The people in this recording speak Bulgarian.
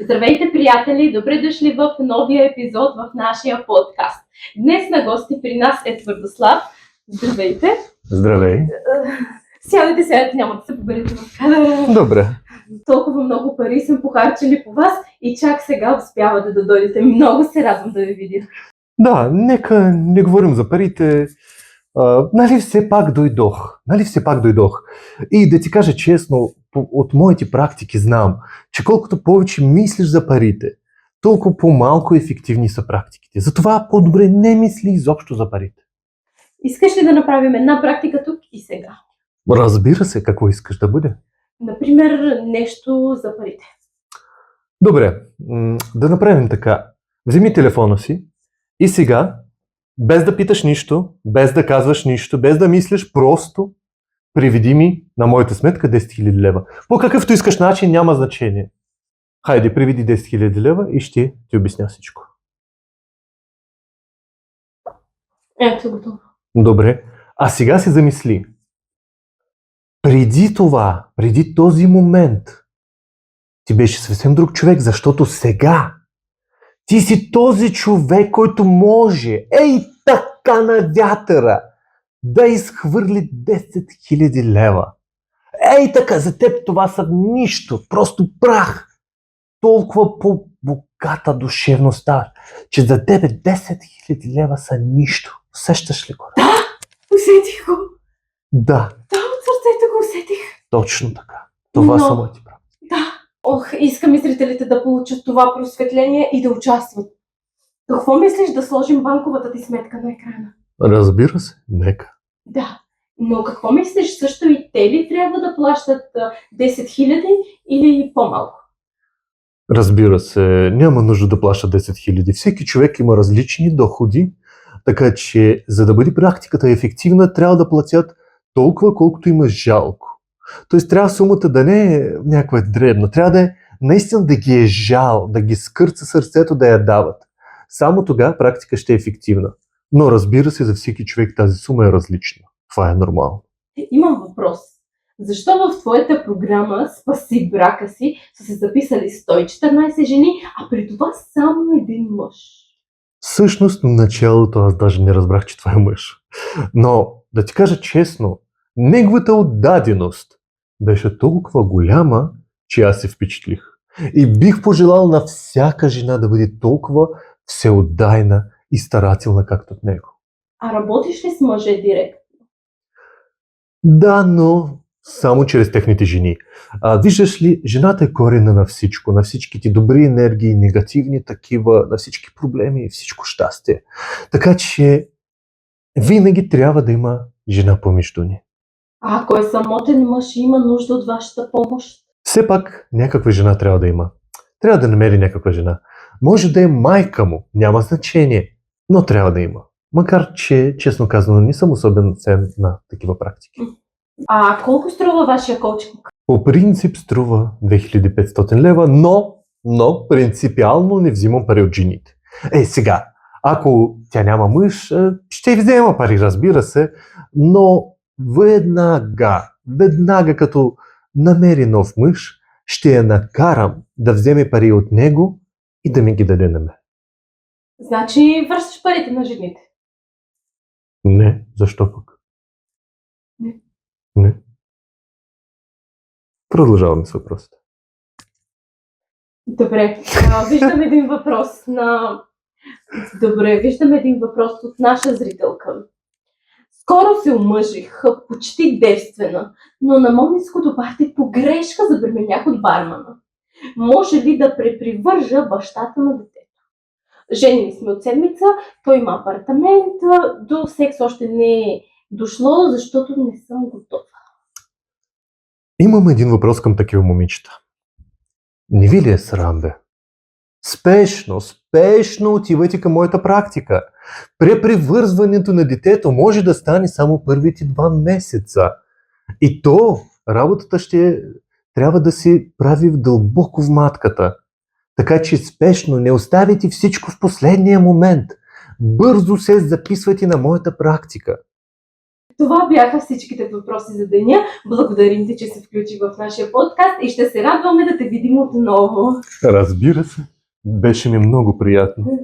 Здравейте, приятели! Добре дошли в новия епизод в нашия подкаст. Днес на гости при нас е Твърдослав. Здравейте! Здравей! Сядайте, няма да се поберете в кадъра. Добре. Толкова много пари съм похарчили по вас и чак сега успявате да дойдете. Много се радвам да ви видя. Да, нека не говорим за парите. Нали все пак дойдох. И да ти кажа честно, от моите практики знам, че колкото повече мислиш за парите, толкова по-малко ефективни са практиките. Затова по-добре не мисли изобщо за парите. Искаш ли да направим една практика тук и сега? Разбира се, какво искаш да бъде. Например, нещо за парите. Добре, да направим така. Вземи телефона си и сега, без да питаш нищо, без да казваш нищо, без да мислиш, просто приведи ми на моята сметка 10 000 лева. По какъвто искаш начин, няма значение. Хайде, приведи 10 000 лева и ще ти обясня всичко. Ето, готово. Добре, а сега се замисли. Преди този момент, ти беше съвсем друг човек, защото сега ти си този човек, който може, така на вятъра, да изхвърли 10 000 лева. Така, за теб това са нищо, просто прах. Толкова по-богата душевността, че за тебе 10 000 лева са нищо. Усещаш ли го? Да, усетих го. Да. Да, от сърцето го усетих. Точно така. Това са моите права. Да. Искам и зрителите да получат това просветление и да участват. Какво мислиш да сложим банковата ти сметка на екрана? Разбира се, нека. Да, но какво мислиш, също и те ли трябва да плащат 10 000 или по-малко? Разбира се, няма нужда да плаща 10 000. Всеки човек има различни доходи, така че за да бъде практиката ефективна, трябва да платят толкова, колкото има жалко. Тоест трябва сумата да не е някаква дребна, трябва да е наистина да ги е жал, да ги скърца сърцето да я дават. Само тогава практика ще е ефективна. Но разбира се, за всеки човек тази сума е различна. Това е нормално. Имам въпрос. Защо в твоята програма "Спаси брака си" са се записали 114 жени, а при това само един мъж? Всъщност, на началото аз даже не разбрах, че това е мъж. Но, да ти кажа честно, неговата отдаденост беше толкова голяма, че аз се впечатлих. И бих пожелал на всяка жена да бъде толкова всеотдайна и старателна, както от него. А работиш ли с мъже директно? Да, но само чрез техните жени. Виждаш ли, жената е корена на всичко, на всичките добри енергии, негативни такива, на всички проблеми и всичко щастие. Така че винаги трябва да има жена помежду ни. А ако е самотен мъж и има нужда от вашата помощ? Все пак някаква жена трябва да има. Трябва да намери някаква жена. Може да е майка му, няма значение, но трябва да има. Макар че, честно казано, не съм особен фен на такива практики. А колко струва вашия коучинг? По принцип струва 2500 лева, но принципиално не взимам пари от жените. Сега, ако тя няма мъж, ще взема пари, разбира се, но веднага като намери нов мъж, ще я накарам да вземе пари от него и да ми ги даде на мен. Значи връщаш парите на жените? Не, защо пък? Не. Продължаваме с въпросите. Добре, виждам един въпрос от наша зрителка. Скоро се омъжих, почти девствена, но на моментското парти по грешка забременях от бармана. Може ли да препривържа бащата на детето? Женени сме от седмица, той има апартамент, до секс още не е дошло, защото не съм готова. Имам един въпрос към такива момичета. Не ви ли е срам, бе? Спешно отивайте към моята практика. Препривързването на детето може да стане само първите 2 месеца. И то работата трябва да се прави дълбоко в матката. Така че спешно не оставите всичко в последния момент. Бързо се записвайте на моята практика. Това бяха всичките въпроси за деня. Благодарим ти, че се включи в нашия подкаст и ще се радваме да те видим отново. Разбира се. Беше ми много приятно.